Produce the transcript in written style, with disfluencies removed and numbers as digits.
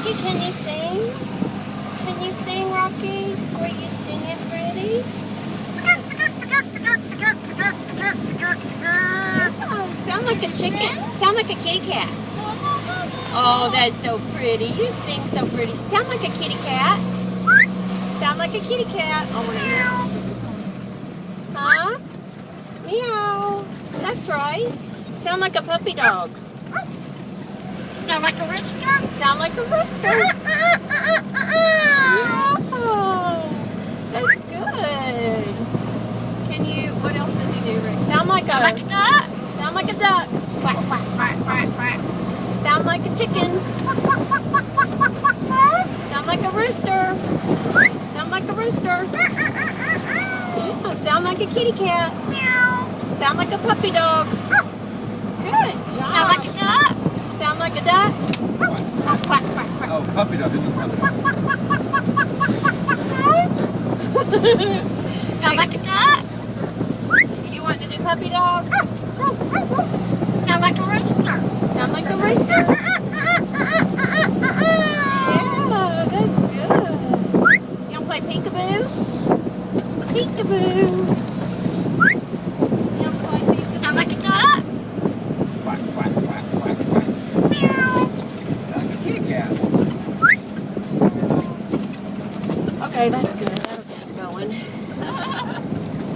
Rocky, can you sing? Can you sing, Rocky? Will you sing it pretty? Oh, sound like a chicken. Sound like a kitty cat. Oh, that's so pretty. You sing so pretty. Sound like a kitty cat. Sound like a kitty cat. Oh, my goodness. Huh? Meow. That's right. Sound like a puppy dog. Sound like a rooster? Sound like a rooster. Oh, that's good. Can you, what else does he do, Rick? Sound like a duck? Sound like a duck. Quack, quack, quack, quack, quack. Sound like a chicken. Sound like a rooster. Sound like a rooster. Yeah, sound like a kitty cat. Meow. Sound like a puppy dog. Good job. Sound like a duck? Sound like a duck. Oh, quack, quack, quack. Oh, puppy dog. It was puppy dog. Sound like a duck? You want to do puppy dog? Sound like a rooster? Sound like a rooster. Yeah, that's good. You want to play peekaboo? Peekaboo. You want to play peekaboo? Sound like a duck? Quack, quack, quack, quack, quack. Meow. Sound like a kitty cat. Okay, that's good.